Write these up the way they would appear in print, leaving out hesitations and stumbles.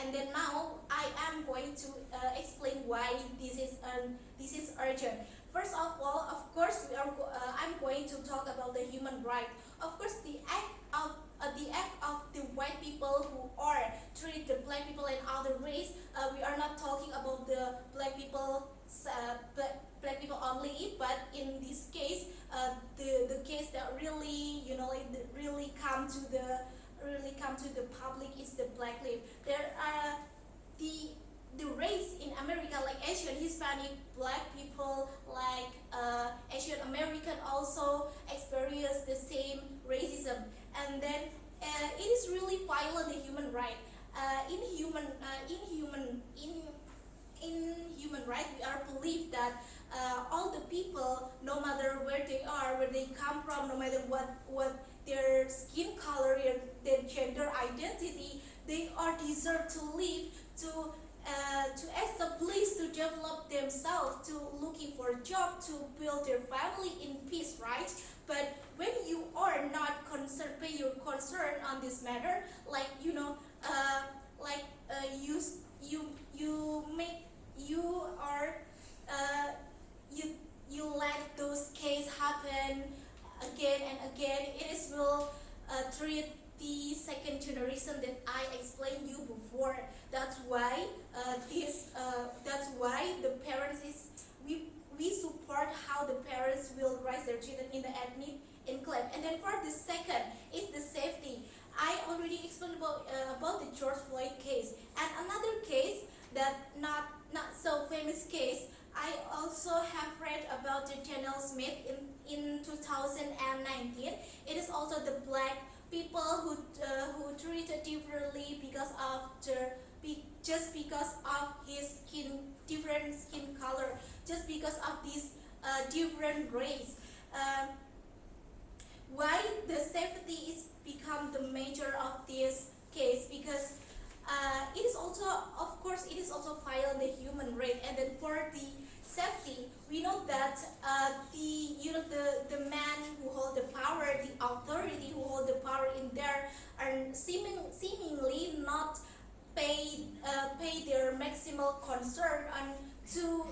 And then now I am going to explain why this is urgent. First of all, of course, I'm going to talk about the human right. Of course, the act of the white people who are treat the black people and other race. We are not talking about the black people only, but in this case, the case that really really come to the public is the black life. There are the race in America, like Asian, Hispanic, black people, like Asian American also experience the same racism, and then it is really violent the human right. In human right, we are believed that all the people, no matter where they are, where they come from, no matter what their skin color, their gender identity, they are deserve to live, to establish, to develop themselves, to looking for a job, to build their family in peace, right? But when you are not concerned, pay your concern on this matter, like you let those cases happen again and again, it is will treat the second generation that I explained you before. That's why the parents is we support how the parents will raise their children in the ethnic enclave. And then for the second is the safety. I already explained about the George Floyd case, and another case that not so famous case. I also have read about the Daniel Smith in 2019. It is also the black people who treated differently just because of his different skin color, just because of this different race. Why the safety is become the major of this case? Because it is also, of course, it is also violate the human right. And then for the safety, we know that the man who hold the power, the authority who hold the power in there, are seemingly not pay their maximal concern on to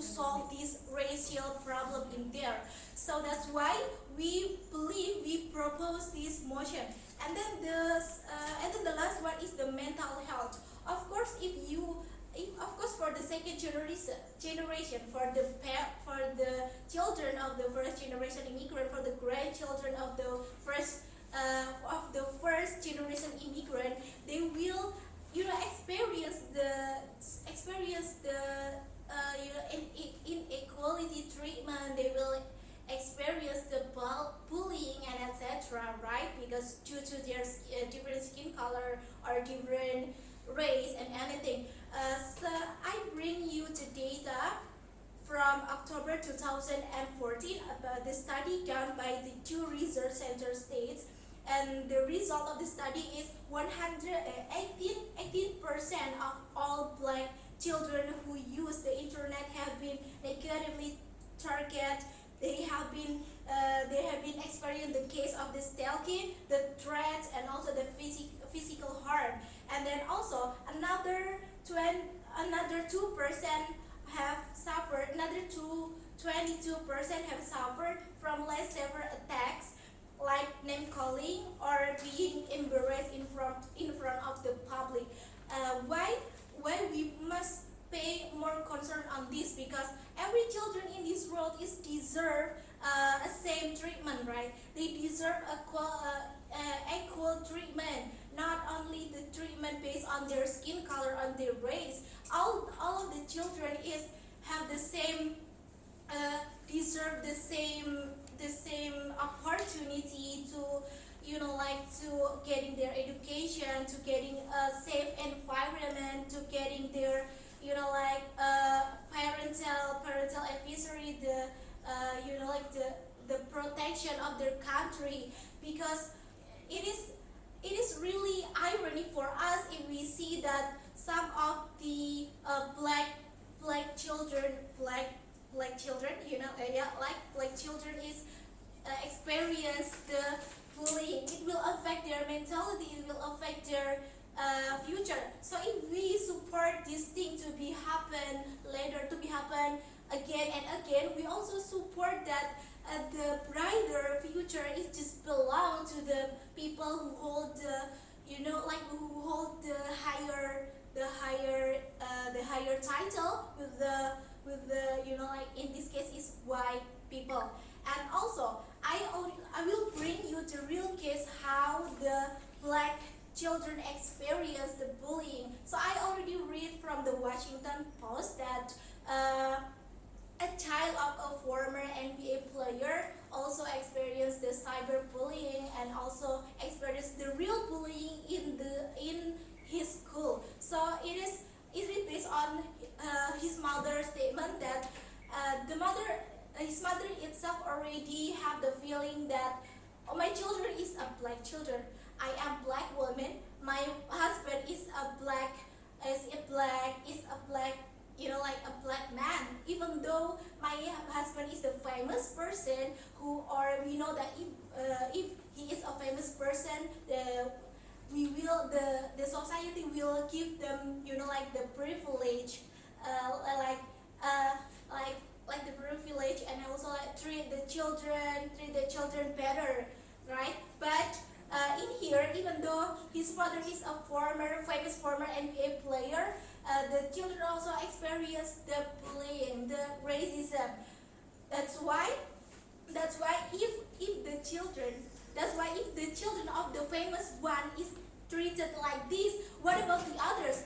solve this racial problem in there. So that's why we propose this motion. And then the last one is the mental health. Of course, for the second generation, for the children of the first generation immigrant, for the grandchildren of the first generation immigrant, they will experience the inequality treatment. They will experience the bullying and etc. Right? Because due to their different skin color or different race and anything. So I bring you the data from October 2014 about the study done by the two research center states, and the result of the study is 18% of all black children who use the internet have been negatively targeted. They have been experiencing the case of the stalking, the threats, and also the physical harm. And then also another 2% have suffered. Another 22% have suffered from less severe attacks, like name calling or being embarrassed in front of the public. Why we must pay more concern on this? Because every children in this world is deserve a same treatment, right? They deserve equal treatment, not only the treatment based on their skin color, on their race. All of the children have the same deserve the same opportunity to to getting their education, to getting a safe environment, to getting their parental advisory, the protection of their country. Because it is really irony for us if we see that some of the black children is experience the bullying. It will affect their mentality, it will affect their future. So if we this thing to be happen later, to be happen again and again. We also support that the brighter future is just belong to the people who hold the, who hold the higher title with the in this case is white people. And also I will bring you the real case how the black children experience the bullying. So I already read from the Washington Post that a child of a former NBA player also experienced the cyberbullying and also experienced the real bullying in his school. So it is based on his mother's statement that his mother itself already have the feeling that, oh, my children is a black children. I am black woman. My husband is a black, a black man. Even though my husband is a famous person we know that if he is a famous person, the society will give them, the privilege, like the privilege, and also treat the children better, right? But in here, even though his father is a famous former NBA player, the children also experience the bullying, the racism. That's why if the children of the famous one is treated like this, what about the others?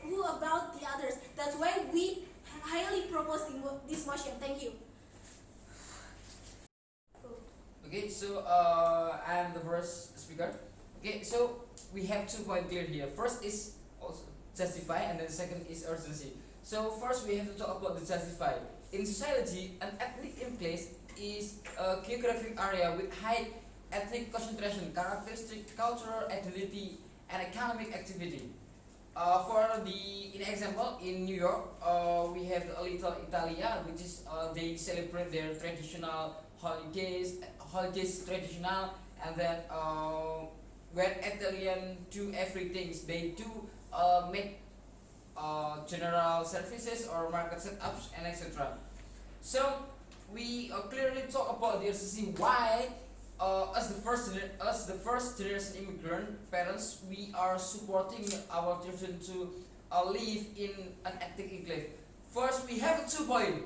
Who about the others? That's why we highly propose this motion. Thank you. Okay, so I'm the first speaker. Okay, so we have 2 points clear here. First is also justify, and then second is urgency. So first we have to talk about the justify. In society, an ethnic enclave is a geographic area with high ethnic concentration, characteristic cultural identity, and economic activity. In example, in New York, we have the Little Italia, which is they celebrate their traditional holidays traditional, and then when Italian do everything, they do make general services or market setups and etc. So we clearly talk about the urgency why as the first generation immigrant parents, we are supporting our children to live in an ethnic enclave. First, we have 2 points.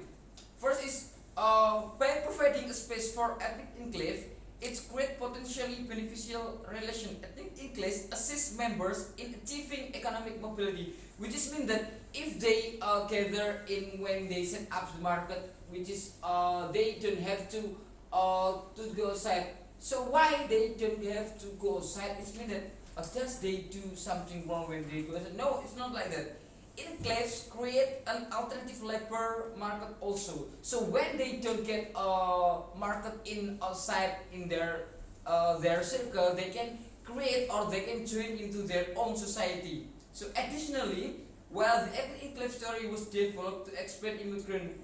First is by providing a space for ethnic enclave, it's create potentially beneficial relation. Ethnic enclaves assist members in achieving economic mobility, which is mean that if they gather in when they set up the market, which is they don't have to go outside. So why they don't have to go outside? It's mean that just they do something wrong when they go outside. No, it's not like that. Enclaves create an alternative labor market also. So when they don't get a market in outside in their circle, they can create or they can join into their own society. So additionally, while the ethnic enclave theory was developed to expand immigrant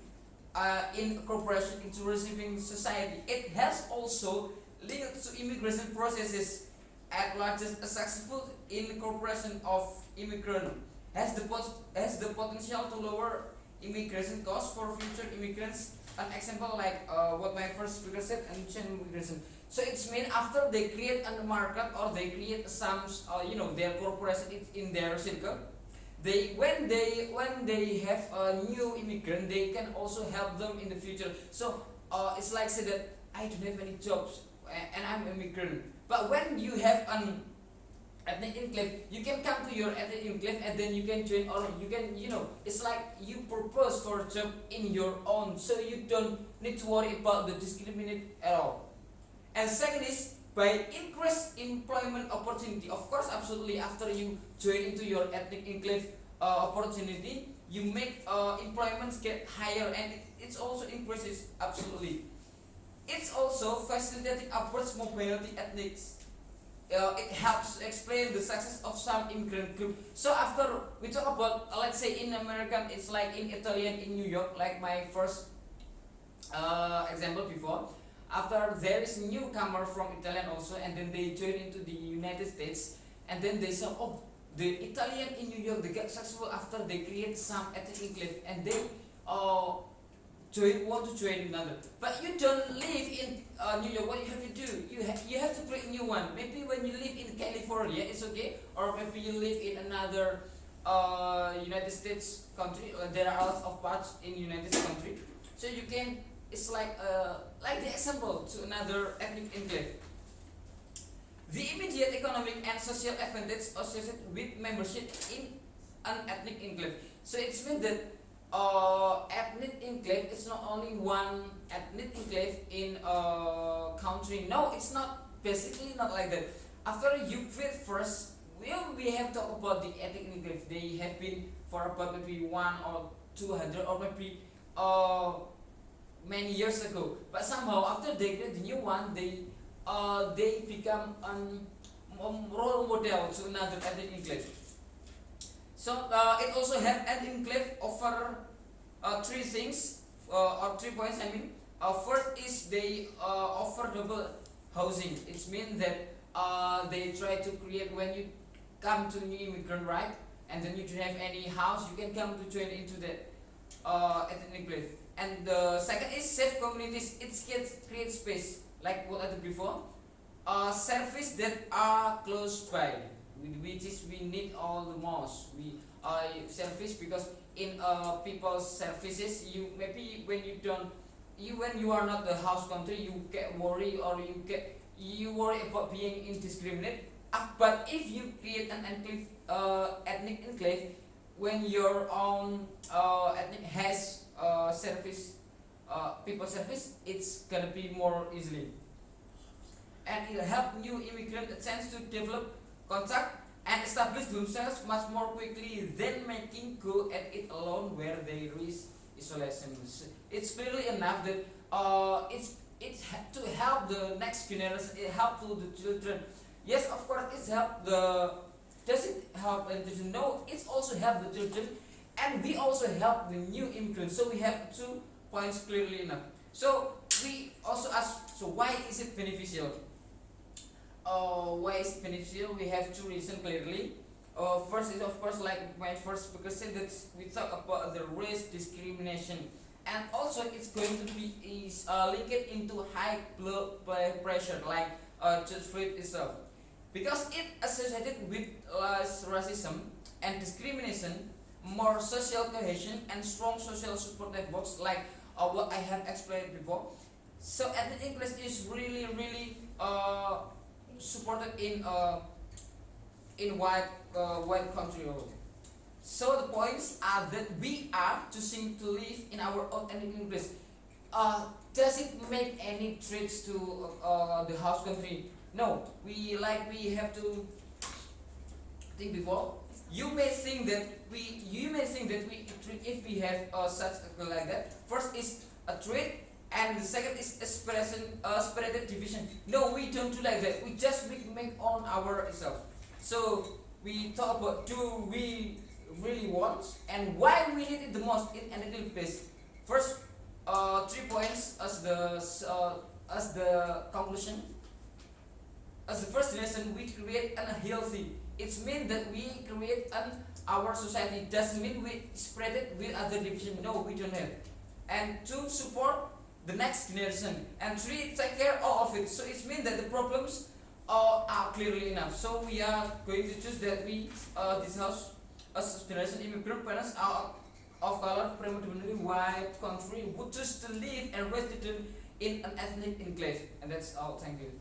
incorporation into receiving society, it has also linked to immigration processes at large. A successful incorporation of immigrant has the potential to lower immigration costs for future immigrants. An example like what my first speaker said, and chain immigration. So it's mean after they create a market or they create some their corporation in their circle, when they have a new immigrant, they can also help them in the future. So it's like say that I don't have any jobs and I'm an immigrant, but when you have an ethnic enclave, you can come to your ethnic enclave and then you can join, or you can it's like you propose for a job in your own, so you don't need to worry about the discriminate at all. And second is by increased employment opportunity. Of course, absolutely, after you join into your ethnic enclave opportunity, you make employments get higher, and it also increases absolutely. It's also facilitating upwards mobility ethnics. It helps explain the success of some immigrant group. So after we talk about let's say in American, it's like in Italian in New York, like my first example before. After there is newcomer from Italian also, and then they join into the United States, and then they say, oh, the Italian in New York, they get successful after they create some ethnic enclave and they want to join another. But you don't live in New York. What you have to do? You have to create a new one. Maybe when you live in California, it's okay. Or maybe you live in another United States country. There are a lot of parts in United States country. So you can. It's like the example to another ethnic enclave. The immediate economic and social advantage associated with membership in an ethnic enclave. So it means that ethnic enclave is not only one ethnic enclave in a country. No, it's not. Basically, not like that. After you create first, we have talked about the ethnic enclave. They have been for about maybe 1 or 200 or maybe many years ago. But somehow after they create the new one, they become a role model to another ethnic enclave. So it also have an enclave offer 3 things or 3 points. I mean, first is they offer double housing. It means that they try to create when you come to new immigrant, right? And then you don't have any house, you can come to join into the ethnic enclave. And the second is safe communities. It creates space. Like what I did before, services that are close by, which is we need all the most. We service because in people's services, you maybe when you are not the house country, you get worried or you worry about being indiscriminate. But if you create an enclave, ethnic enclave, when your own ethnic has service. People service, it's gonna be more easily, and it'll help new immigrants a chance to develop contact and establish themselves much more quickly than making go at it alone where they risk isolation. It's clearly enough that it's to help the next generation. It helps to the children. Yes, of course, it's help the. Does it help and does it know? It's also help the children, and we also help the new immigrants. So we have 2 points clearly enough. So we also ask, so why is it beneficial? Why is it beneficial? We have 2 reasons clearly. First is of course like my first speaker said that we talk about the race discrimination, and also it's going to be linked into high blood pressure like George Floyd itself, because it associated with less racism and discrimination, more social cohesion and strong social support networks like what I have explained before. So ethnic enclave is really supported in white country. So the points are that we are choosing to live in our own ethnic enclave. Does it make any threats to the house country? No. We have to think before. You may think that if we have such like that, first is a trait, and the second is spreaded division. No, we don't do like that. We just make on ourselves. So we talk about do we really want and why we need it the most in an place. First, 3 points as the conclusion. As the first lesson, we create unhealthy. It means that we create our society. Doesn't mean we spread it with other division. No, we don't have. And 2, support the next generation. And 3, take care of it. So it means that the problems are clearly enough. So we are going to choose that we this house as generation immigrant parents are of color, predominantly white country, would choose to live and raise children in an ethnic enclave. And that's all. Thank you.